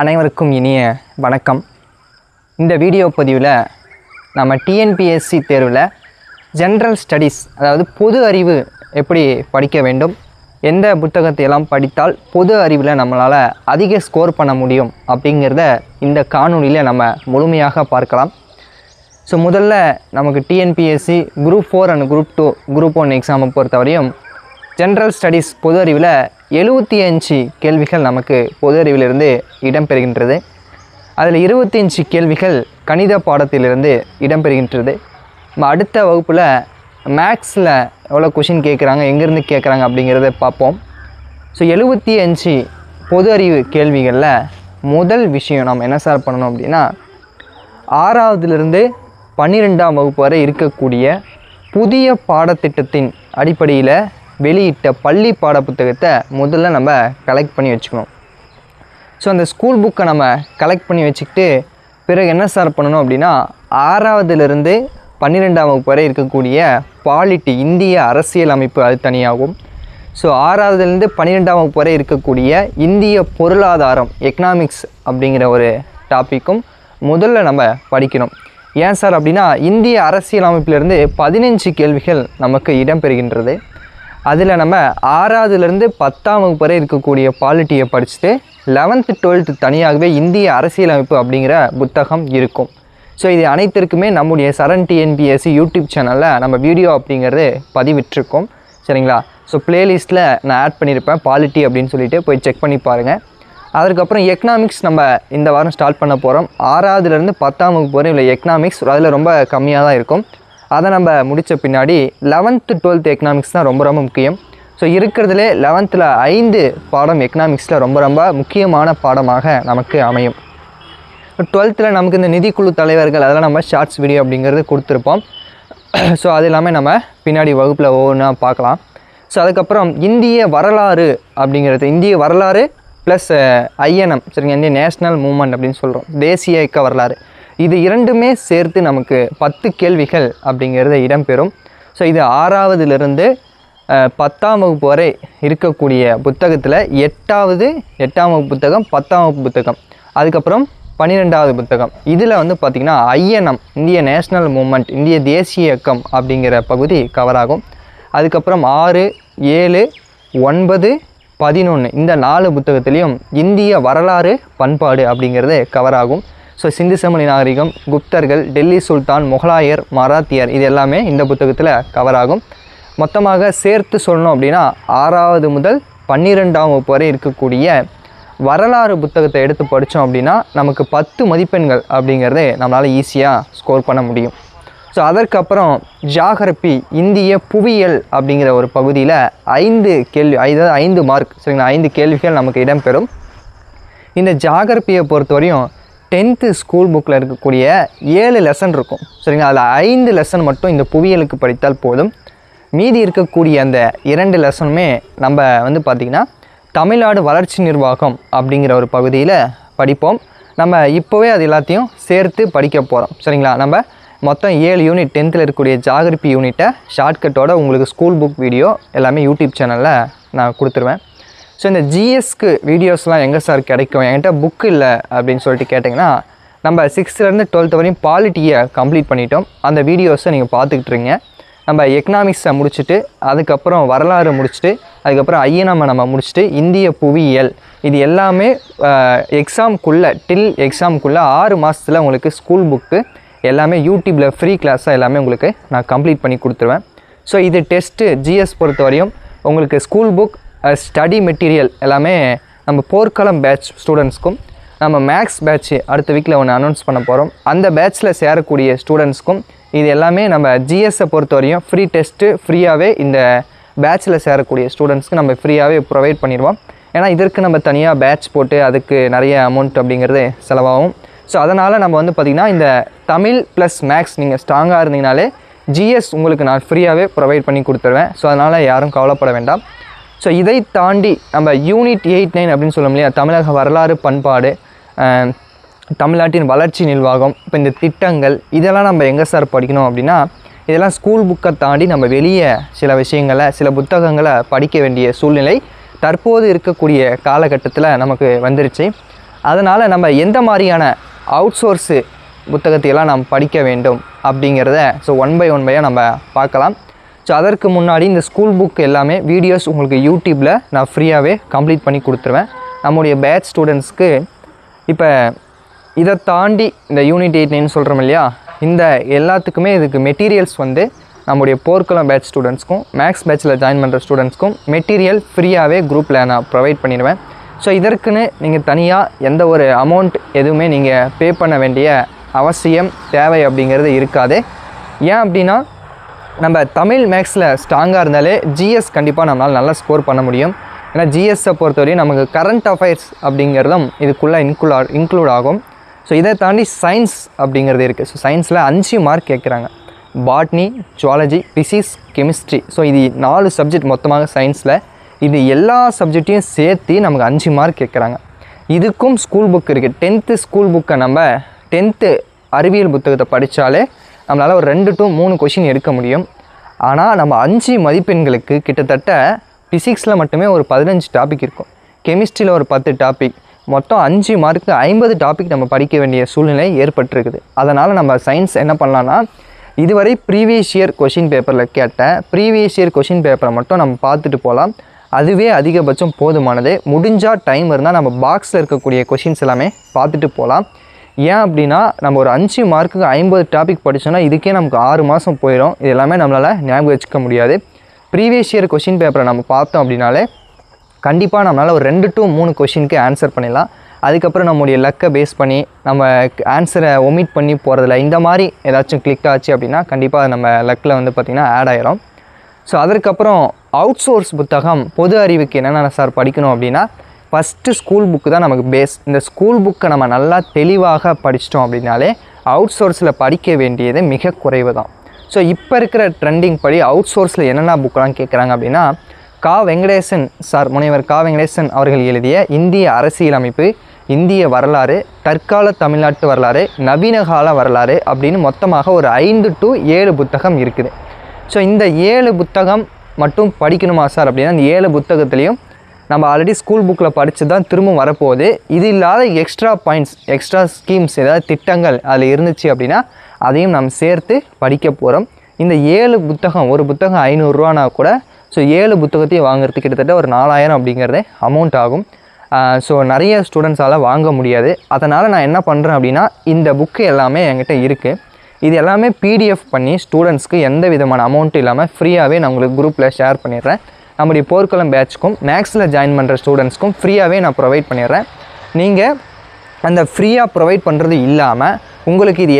அனைவருக்கும் இனிய வணக்கம். இந்த வீடியோ பதிவில் நம்ம டிஎன்பிஎஸ்சி தேர்வில் ஜென்ரல் ஸ்டடீஸ், அதாவது பொது அறிவு எப்படி படிக்க வேண்டும், எந்த புத்தகத்தை எல்லாம் படித்தால் பொது அறிவில் நம்மளால் அதிக ஸ்கோர் பண்ண முடியும் அப்படிங்கிறத இந்த காணொலியில் நம்ம முழுமையாக பார்க்கலாம். ஸோ முதல்ல நமக்கு TNPSC group 4 and group 2 group 1 எக்ஸாமை பொறுத்தவரையும் ஜென்ரல் ஸ்டடீஸ் பொது அறிவில் 75 கேள்விகள் நமக்கு பொது அறிவிலிருந்து இடம்பெறுகின்றது. அதில் 25 கேள்விகள் கணித பாடத்திலிருந்து இடம்பெறுகின்றது. அடுத்த வகுப்பில் மேக்ஸில் எவ்வளோ கொஷின் கேட்குறாங்க, எங்கேருந்து கேட்குறாங்க அப்படிங்கிறத பார்ப்போம். ஸோ 75 பொது அறிவு கேள்விகளில் முதல் விஷயம் நம்ம என்ன சார் பண்ணணும் அப்படின்னா, 6வதுலேருந்து 12ஆம் வகுப்பு வரை இருக்கக்கூடிய புதிய பாடத்திட்டத்தின் அடிப்படையில் வெளியிட்ட பள்ளி பாட புத்தகத்தை முதல்ல நம்ம கலெக்ட் பண்ணி வச்சுக்கணும். ஸோ அந்த ஸ்கூல் புக்கை நம்ம கலெக்ட் பண்ணி வச்சுக்கிட்டு பிறகு என்ன சார் பண்ணணும் அப்படின்னா, 6வதுலேருந்து 12ஆம் வகுப்பு வரை இருக்கக்கூடிய பாலிட்டி, இந்திய அரசியல் அமைப்பு அது தனியாகும். ஸோ 6வதுலேருந்து 12ஆம் வகுப்பு வரை இருக்கக்கூடிய இந்திய பொருளாதாரம், எக்கனாமிக்ஸ் அப்படிங்கிற ஒரு டாப்பிக்கும் முதல்ல நம்ம படிக்கணும். ஏன் சார் அப்படின்னா, இந்திய அரசியல் அமைப்பிலிருந்து 15 கேள்விகள் நமக்கு இடம்பெறுகின்றது. அதில் நம்ம 6வதுலேருந்து 10ஆம் வகுப்பு வரை இருக்கக்கூடிய பாலிட்டியை படிச்சுட்டு 11th 12th தனியாகவே இந்திய அரசியலமைப்பு அப்படிங்கிற புத்தகம் இருக்கும். ஸோ இது அனைத்திற்குமே நம்முடைய சரண் டிஎன்பிஎஸ்சி யூடியூப் சேனலில் நம்ம வீடியோ அப்படிங்கிறது பதிவிட்டிருக்கோம், சரிங்களா? ஸோ ப்ளேலிஸ்ட்டில் நான் ஆட் பண்ணியிருப்பேன், பாலிட்டி அப்படின்னு சொல்லிட்டு போய் செக் பண்ணி பாருங்கள். அதுக்கப்புறம் எக்கனாமிக்ஸ் நம்ம இந்த வாரம் ஸ்டார்ட் பண்ண போகிறோம். 6வதுலேருந்து 10ஆம் வகுப்பு வரை உள்ள எக்கனாமிக்ஸ் அதில் ரொம்ப கம்மியாக தான் இருக்கும். அதை நம்ம முடித்த பின்னாடி 11th 12th எக்கனாமிக்ஸ் தான் ரொம்ப முக்கியம். ஸோ இருக்கிறதுலே 11th 5 பாடம் எக்கனாமிக்ஸில் ரொம்ப முக்கியமான பாடமாக நமக்கு அமையும். 12th நமக்கு இந்த நிதிக்குழு தலைவர்கள் அதெல்லாம் நம்ம ஷார்ட்ஸ் வீடியோ அப்படிங்கிறது கொடுத்துருப்போம். ஸோ அது எல்லாமே நம்ம பின்னாடி வகுப்பில் ஒவ்வொன்றா பார்க்கலாம். ஸோ அதுக்கப்புறம் இந்திய வரலாறு அப்படிங்கிறது, இந்திய வரலாறு ப்ளஸ் ஐஎன்எம், சரிங்க, இந்திய நேஷ்னல் மூமெண்ட் அப்படின்னு சொல்கிறோம், தேசிய இயக்க வரலாறு, இது இரண்டுமே சேர்த்து நமக்கு 10 கேள்விகள் அப்படிங்கிறது இடம்பெறும். ஸோ இது 6வதுலேருந்து 10ஆம் வகுப்பு வரை இருக்கக்கூடிய புத்தகத்தில் 8ஆம் வகுப்பு புத்தகம், 10ஆம் வகுப்பு புத்தகம், அதுக்கப்புறம் 12வது புத்தகம். இதில் பார்த்திங்கன்னா ஐஎன்எம், இந்திய நேஷ்னல் மூமெண்ட், இந்திய தேசிய இயக்கம் அப்படிங்கிற பகுதி கவர் ஆகும். அதுக்கப்புறம் 6, 7, 9, 11 இந்த 4 புத்தகத்துலேயும் இந்திய வரலாறு, பண்பாடு அப்படிங்கிறது கவர் ஆகும். ஸோ சிந்து சமவெளி நாகரிகம், குப்தர்கள், டெல்லி சுல்தான், முகலாயர், மராத்தியர், இது எல்லாமே இந்த புத்தகத்தில் கவர் ஆகும். மொத்தமாக சேர்த்து சொல்லணும் அப்படின்னா 6வது முதல் 12ஆம் வகுப்பு வரை இருக்கக்கூடிய வரலாறு புத்தகத்தை எடுத்து படித்தோம் அப்படின்னா நமக்கு 10 மதிப்பெண்கள் அப்படிங்கிறதே நம்மளால் ஈஸியாக ஸ்கோர் பண்ண முடியும். ஸோ அதற்கப்புறம் ஜியாகிரபி, இந்திய புவியியல் அப்படிங்கிற ஒரு பகுதியில் 5 கேள்வி, அதாவது 5 மார்க், சரிங்களா, 5 கேள்விகள் நமக்கு இடம்பெறும். இந்த ஜியாகிரபியை பொறுத்தவரையும் 10th ஸ்கூல் புக்கில் இருக்கக்கூடிய 7 லெசன் இருக்கும், சரிங்களா. அதில் 5 லெசன் மட்டும் இந்த புவியியலுக்கு படித்தால் போதும். மீதி இருக்கக்கூடிய அந்த 2 லெசனுமே நம்ம பார்த்திங்கன்னா தமிழ்நாடு வளர்ச்சி நிர்வாகம் அப்படிங்கிற ஒரு பகுதியில் படிப்போம். நம்ம இப்போவே அது எல்லாத்தையும் சேர்த்து படிக்க போகிறோம், சரிங்களா. நம்ம மொத்தம் 7 யூனிட் 10th இருக்கக்கூடிய ஜியாகிரபி யூனிட்டை ஷார்ட்கட்டோட உங்களுக்கு ஸ்கூல் புக் வீடியோ எல்லாமே யூடியூப் சேனலில் நான் கொடுத்துருவேன். ஸோ இந்த ஜிஎஸ்க்கு வீடியோஸ்லாம் எங்கே சார் கிடைக்கும், என்கிட்ட புக்கு இல்லை அப்படின்னு சொல்லிட்டு கேட்டிங்கன்னா, நம்ம 6th 12th வரையும் பாலிட்டியை கம்ப்ளீட் பண்ணிட்டோம். அந்த வீடியோஸை நீங்கள் பார்த்துக்கிட்டுருங்க. நம்ம எக்கனாமிக்ஸை முடிச்சுட்டு, அதுக்கப்புறம் வரலாறு முடிச்சுட்டு, அதுக்கப்புறம் ஐஎன்எம் நம்ம முடிச்சுட்டு, இந்திய புவியியல், இது எல்லாமே எக்ஸாம்குள்ளே, டில் எக்ஸாம்குள்ளே 6 மாதத்தில் உங்களுக்கு ஸ்கூல் புக்கு எல்லாமே யூடியூப்பில் ஃப்ரீ கிளாஸாக எல்லாமே உங்களுக்கு நான் கம்ப்ளீட் பண்ணி கொடுத்துருவேன். ஸோ இது டெஸ்ட்டு ஜிஎஸ் பொறுத்த வரையும் உங்களுக்கு ஸ்கூல் புக், ஸ்டடி மெட்டீரியல் எல்லாமே நம்ம போர்க்களம் பேட்ச் ஸ்டூடெண்ட்ஸ்க்கும், நம்ம மேக்ஸ் பேட்ச் அடுத்த வீக்கில் ஒன்று அனௌன்ஸ் பண்ண போகிறோம், அந்த பேட்ச்சில் சேரக்கூடிய ஸ்டூடெண்ட்ஸ்க்கும் இது எல்லாமே நம்ம ஜிஎஸ்ஸை பொறுத்த வரையும் ஃப்ரீ டெஸ்ட்டு ஃப்ரீயாகவே இந்த பேட்ச்சில் சேரக்கூடிய ஸ்டூடெண்ட்ஸ்க்கு நம்ம ஃப்ரீயாகவே ப்ரொவைட் பண்ணிடுவோம். ஏன்னா இதற்கு நம்ம தனியாக பேட்ச் போட்டு அதுக்கு நிறைய அமௌண்ட் அப்படிங்கிறது செலவாகும். ஸோ அதனால் நம்ம பார்த்திங்கன்னா இந்த தமிழ் ப்ளஸ் மேக்ஸ் நீங்கள் ஸ்ட்ராங்காக இருந்தீங்கனாலே ஜிஎஸ் உங்களுக்கு நான் ஃப்ரீயாகவே ப்ரொவைட் பண்ணி கொடுத்துருவேன். ஸோ அதனால் யாரும் கவலைப்பட வேண்டாம். ஸோ இதை தாண்டி நம்ம யூனிட் 8, 9 அப்படின்னு சொல்ல முடியாது, தமிழக வரலாறு, பண்பாடு, தமிழ்நாட்டின் வளர்ச்சி நிர்வாகம், இப்போ இந்த திட்டங்கள் இதெல்லாம் நம்ம எங்கே சார் படிக்கணும் அப்படின்னா, இதெல்லாம் ஸ்கூல் புக்கை தாண்டி நம்ம வெளியே சில விஷயங்களை, சில புத்தகங்களை படிக்க வேண்டிய சூழ்நிலை தற்போது இருக்கக்கூடிய காலகட்டத்தில் நமக்கு வந்துருச்சு. அதனால் நம்ம எந்த மாதிரியான அவுட் சோர்ஸு புத்தகத்தையெல்லாம் நாம் படிக்க வேண்டும் அப்படிங்கிறத ஒன் பை ஒன்னையாக நம்ம பார்க்கலாம். அதற்கு முன்னாடி இந்த ஸ்கூல் புக் எல்லாமே வீடியோஸ் உங்களுக்கு யூடியூப்பில் நான் ஃப்ரீயாகவே கம்ப்ளீட் பண்ணி கொடுத்துருவேன். நம்முடைய பேட்ச் ஸ்டூடெண்ட்ஸ்க்கு இப்போ இதை தாண்டி இந்த யூனிட் 8 சொல்கிறோம் இல்லையா, இந்த எல்லாத்துக்குமே இதுக்கு மெட்டீரியல்ஸ் நம்முடைய போர்க்குளம் பேட்ச் ஸ்டூடெண்ட்ஸ்க்கும் மேக்ஸ் பேட்சில் ஜாயின் பண்ணுற ஸ்டூடெண்ட்ஸ்க்கும் மெட்டீரியல் ஃப்ரீயாகவே குரூப்பில் நான் ப்ரொவைட் பண்ணிடுவேன். இதுக்குன்னு நீங்கள் தனியாக எந்த ஒரு அமௌண்ட் எதுவுமே நீங்கள் பே பண்ண வேண்டிய அவசியம் தேவை அப்படிங்கிறது இருக்காது. ஏன் அப்படின்னா நம்ம தமிழ் மேக்ஸில் ஸ்ட்ராங்காக இருந்தாலே ஜிஎஸ் கண்டிப்பாக நம்மளால் நல்லா ஸ்கோர் பண்ண முடியும். ஏன்னா ஜிஎஸ்ஸை பொறுத்தவரையும் நமக்கு கரண்ட் அஃபேர்ஸ் அப்படிங்கிறதும் இதுக்குள்ளே இன்க்ளூட் ஆகும். இதை தாண்டி சயின்ஸ் அப்படிங்கிறது இருக்குது. சயின்ஸில் 5 மார்க் கேட்குறாங்க. Botany, zoology, physics, chemistry. இது 4 சப்ஜெக்ட் மொத்தமாக சயின்ஸில். இது எல்லா சப்ஜெக்டையும் சேர்த்து நமக்கு 5 மார்க் கேட்குறாங்க. இதுக்கும் ஸ்கூல் புக் இருக்குது. 10th ஸ்கூல் புக்கை நம்ம 10th அறிவியல் புத்தகத்தை படித்தாலே நம்மளால் ஒரு 2 to 3 கொஷின் எடுக்க முடியும். ஆனால் நம்ம 5 மதிப்பெண்களுக்கு கிட்டத்தட்ட ஃபிசிக்ஸில் மட்டுமே ஒரு 15 டாபிக் இருக்கும், கெமிஸ்ட்ரியில் ஒரு 10 டாபிக், மொத்தம் 5 மார்க்கு 50 டாபிக் நம்ம படிக்க வேண்டிய சூழ்நிலை ஏற்பட்டிருக்குது. அதனால் நம்ம சயின்ஸ் என்ன பண்ணலான்னா, இதுவரை ப்ரீவியஸ் இயர் கொஷின் பேப்பரில் கேட்ட ப்ரீவியஸ் இயர் கொஷின் பேப்பரை மட்டும் நம்ம பார்த்துட்டு போகலாம். அதுவே அதிகபட்சம் போதுமானது. முடிஞ்சால் டைம் இருந்தால் நம்ம பாக்ஸில் இருக்கக்கூடிய கொஷின்ஸ் எல்லாமே பார்த்துட்டு போகலாம். ஏன் அப்படின்னா நம்ம ஒரு 5 மார்க்குக்கு 50 டாபிக் படித்தோன்னா இதுக்கே நமக்கு 6 மாதம் போயிடும். இது எல்லாமே நம்மளால் ஞாபகம் வச்சுக்க முடியாது. ப்ரீவியஸ் இயர் கொஷின் பேப்பரை நம்ம பார்த்தோம் அப்படின்னாலே கண்டிப்பாக நம்மளால் ஒரு 2 to 3 கொஷினுக்கு ஆன்சர் பண்ணிடலாம். அதுக்கப்புறம் நம்முடைய லக்கை பேஸ் பண்ணி நம்ம ஆன்சரை ஒமிட் பண்ணி போகிறதில்ல, இந்த மாதிரி ஏதாச்சும் கிளிக் ஆச்சு அப்படின்னா கண்டிப்பாக நம்ம லக்கில் பார்த்திங்கன்னா ஆட் ஆகிரும். அதற்கப்புறம் அவுட் சோர்ஸ் புத்தகம் பொது அறிவுக்கு என்னென்ன சார் படிக்கணும் அப்படின்னா, ஃபஸ்ட்டு ஸ்கூல் புக்கு தான் நமக்கு பேஸ். இந்த ஸ்கூல் புக்கை நம்ம நல்லா தெளிவாக படிச்சிட்டோம் அப்படின்னாலே அவுட் சோர்ஸில் படிக்க வேண்டியது மிக குறைவு தான். இப்போ இருக்கிற ட்ரெண்டிங் படி அவுட் சோர்ஸில் என்னென்ன புக்கெலாம் கேட்குறாங்க அப்படின்னா, வெங்கடேசன் சார், முனைவர் வெங்கடேசன் அவர்கள் எழுதிய இந்திய அரசியலமைப்பு, இந்திய வரலாறு, தற்கால தமிழ்நாட்டு வரலாறு, நவீன கால வரலாறு அப்படின்னு மொத்தமாக ஒரு 5 to 7 புத்தகம் இருக்குது. இந்த 7 புத்தகம் மட்டும் படிக்கணுமா சார் அப்படின்னா, இந்த 7 புத்தகத்துலேயும் நம்ம ஆல்ரெடி ஸ்கூல் புக்கில் படித்து தான் திரும்ப வரப்போகுது. இது இல்லாத எக்ஸ்ட்ரா பாயிண்ட்ஸ், எக்ஸ்ட்ரா ஸ்கீம்ஸ், ஏதாவது திட்டங்கள் அதில் இருந்துச்சு அப்படின்னா அதையும் நம்ம சேர்த்து படிக்க போகிறோம். இந்த 7 புத்தகம், ஒரு புத்தகம் 500 ரூபானா கூட 7 புத்தகத்தையும் வாங்குறதுக்கு கிட்டத்தட்ட ஒரு 4000 அப்படிங்கிறது அமௌண்ட் ஆகும். நிறைய ஸ்டூடெண்ட்ஸால் வாங்க முடியாது. அதனால் நான் என்ன பண்ணுறேன் அப்படின்னா, இந்த புக்கு எல்லாமே என்கிட்ட இருக்குது. இது எல்லாமே பிடிஎஃப் பண்ணி ஸ்டூடெண்ட்ஸ்க்கு எந்த விதமான அமௌண்ட்டும் இல்லாமல் ஃப்ரீயாகவே நான் உங்களுக்கு குரூப்பில் ஷேர் பண்ணிடுறேன். நம்முடைய போர்க்குளம் பேட்ச்க்கும் மேக்ஸில் ஜாயின் பண்ணுற ஸ்டூடெண்ட்ஸ்க்கும் ஃப்ரீயாகவே நான் ப்ரொவைட் பண்ணிடுறேன். நீங்கள் அந்த ஃப்ரீயாக ப்ரொவைட் பண்ணுறது இல்லாமல் உங்களுக்கு இது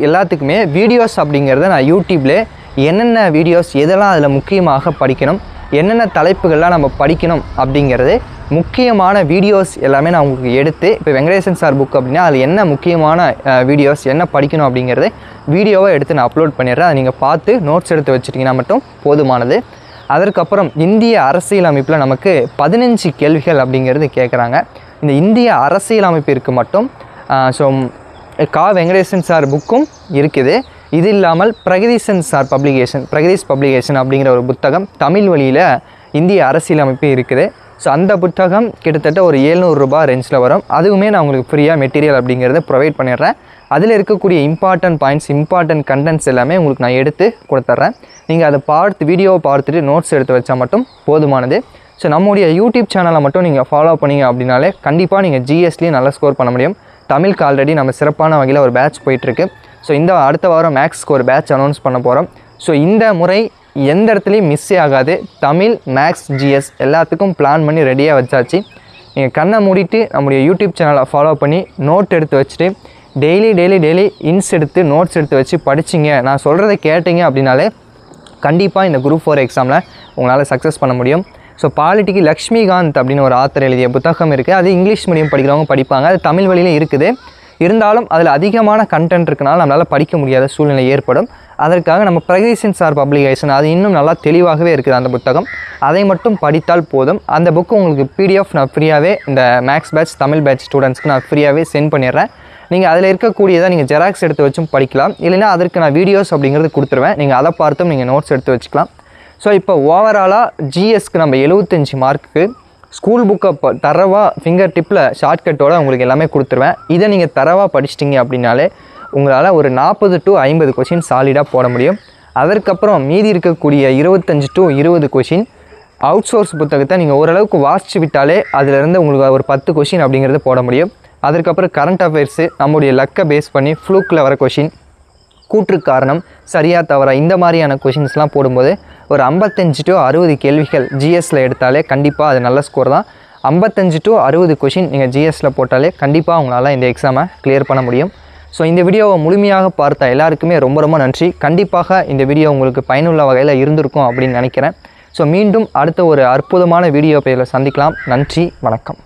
எல்லாத்துக்குமே வீடியோஸ் அப்படிங்கிறத நான் யூடியூப்லேயே என்னென்ன வீடியோஸ், எதெல்லாம் அதில் முக்கியமாக படிக்கணும், என்னென்ன தலைப்புகள்லாம் நம்ம படிக்கணும் அப்படிங்கிறது முக்கியமான வீடியோஸ் எல்லாமே நான் உங்களுக்கு எடுத்து, இப்போ வெங்கடேசன் சார் புக் அப்படின்னா அதில் என்ன முக்கியமான வீடியோஸ் என்ன படிக்கணும் அப்படிங்கிறது வீடியோவை எடுத்து நான் அப்லோட் பண்ணிடுறேன். அதை நீங்கள் பார்த்து நோட்ஸ் எடுத்து வச்சுட்டிங்கன்னா மட்டும் போதுமானது. அதற்கப்புறம் இந்திய அரசியலமைப்பில் நமக்கு 15 கேள்விகள் அப்படிங்கிறது கேட்குறாங்க. இந்த இந்திய அரசியலமைப்பிற்கு மட்டும் வெங்கடேசன் சார் புக்கும் இருக்குது. இது இல்லாமல் பிரகதீஷ் பப்ளிகேஷன் அப்படிங்கிற ஒரு புத்தகம் தமிழ் வழியில் இந்திய அரசியலமைப்பு இருக்குது. அந்த புத்தகம் கிட்டத்தட்ட ஒரு 700 ரூபாய் ரேஞ்சில் வரும். அதுவுமே நான் உங்களுக்கு ஃப்ரீயாக மெட்டீரியல் அப்படிங்கிறத ப்ரொவைட் பண்ணிடுறேன். அதில் இருக்கக்கூடிய இம்பார்ட்டன்ட் பாயிண்ட்ஸ், இம்பார்ட்டன்ட் கண்டென்ட்ஸ் எல்லாமே உங்களுக்கு நான் எடுத்து கொடுத்துட்றேன். நீங்கள் அதை வீடியோவை பார்த்துட்டு நோட்ஸ் எடுத்து வச்சால் மட்டும் போதுமானது. நம்முடைய யூடியூப் சேனலை மட்டும் நீங்கள் ஃபாலோ பண்ணிங்க அப்படின்னாலே கண்டிப்பாக நீங்கள் ஜிஎஸ்லேயும் நல்லா ஸ்கோர் பண்ண முடியும். தமிழுக்கு ஆல்ரெடி நம்ம சிறப்பான வகையில் ஒரு பேட்ச் போயிட்டுருக்கு. இந்த அடுத்த வாரம் மேக்ஸ்க்கு ஒரு பேட்ச் அனௌன்ஸ் பண்ண போகிறோம். இந்த முறை எந்த இடத்துலையும் மிஸ்ஸே ஆகாது. தமிழ், மேக்ஸ், ஜிஎஸ் எல்லாத்துக்கும் பிளான் பண்ணி ரெடியாக வச்சாச்சு. நீங்கள் கண்ணை மூடிட்டு நம்முடைய யூடியூப் சேனலை ஃபாலோ பண்ணி நோட் எடுத்து வச்சுட்டு டெய்லி இன்ஸ் எடுத்து நோட்ஸ் எடுத்து வச்சு படிச்சிங்க, நான் சொல்கிறத கேட்டிங்க அப்படின்னாலே கண்டிப்பாக இந்த குரூப் 4 எக்ஸாமில் உங்களால் சக்ஸஸ் பண்ண முடியும். பாலிட்டிக்கு லக்ஷ்மிகாந்த் அப்படின்னு ஒரு ஆத்தர் எழுதிய புத்தகம் இருக்குது. அது இங்கிலீஷ் மீடியம் படிக்கிறவங்க படிப்பாங்க. அது தமிழ் வழியில் இருக்குது. இருந்தாலும் அதில் அதிகமான கண்டென்ட் இருக்கனால நம்மளால் படிக்க முடியாத சூழ்நிலை ஏற்படும். அதற்காக நம்ம பிரகதீஷ் சார் பப்ளிகேஷன் அது இன்னும் நல்லா தெளிவாகவே இருக்குது அந்த புத்தகம். அதை மட்டும் படித்தால் போதும். அந்த புக்கு உங்களுக்கு பிடிஎஃப் நான் ஃப்ரீயாகவே இந்த மேக்ஸ் பேட்ச், தமிழ் பேட்ச் ஸ்டூடெண்ட்ஸ்க்கு நான் ஃப்ரீயாகவே சென்ட் பண்ணிடுறேன். நீங்கள் அதில் இருக்கக்கூடியதை நீங்கள் ஜெராக்ஸ் எடுத்து வச்சும் படிக்கலாம். இல்லைன்னா அதற்கு நான் வீடியோஸ் அப்படிங்கிறது கொடுத்துருவேன். நீங்கள் அதை பார்த்தும் நீங்கள் நோட்ஸ் எடுத்து வச்சுக்கலாம். இப்போ ஓவராலாக ஜிஎஸ்க்கு நம்ம 75 மார்க்குக்கு ஸ்கூல் புக்கை தரவாக ஃபிங்கர் டிப்பில் ஷார்ட்கட்டோடு உங்களுக்கு எல்லாமே கொடுத்துருவேன். இதை நீங்கள் தரவாக படிச்சிட்டிங்க அப்படின்னாலே உங்களால் ஒரு 40 to 50 கொஷின் சாலிடாக போட முடியும். அதற்கப்புறம் மீதி இருக்கக்கூடிய 25 to 20 கொஷின் அவுட் சோர்ஸ் புத்தகத்தை நீங்கள் ஓரளவுக்கு வாசித்து விட்டாலே அதிலிருந்து உங்களுக்கு ஒரு 10 கொஷின் அப்படிங்கிறது போட முடியும். அதற்கப்புறம் கரண்ட் அஃபேர்ஸு, நம்முடைய லக்கை பேஸ் பண்ணி ஃப்ளூக்கில் வர கொஷின், கூற்று காரணம், சரியா தவறா, இந்த மாதிரியான கொஷின்ஸ்லாம் போடும்போது ஒரு 55 to 60 கேள்விகள் ஜிஎஸ்சில் எடுத்தாலே கண்டிப்பாக அது நல்ல ஸ்கோர் தான். 55 to 60 கொஷின் நீங்கள் ஜிஎஸ்சில் போட்டாலே கண்டிப்பாக உங்களால் இந்த எக்ஸாமை கிளியர் பண்ண முடியும். ஸோ இந்த வீடியோவை முழுமையாக பார்த்த எல்லாருக்குமே ரொம்ப ரொம்ப நன்றி. கண்டிப்பாக இந்த வீடியோ உங்களுக்கு பயனுள்ள வகையில் இருந்திருக்கும் அப்படின்னு நினைக்கிறேன். ஸோ மீண்டும் அடுத்த ஒரு அற்புதமான வீடியோ பேரில் சந்திக்கலாம். நன்றி, வணக்கம்.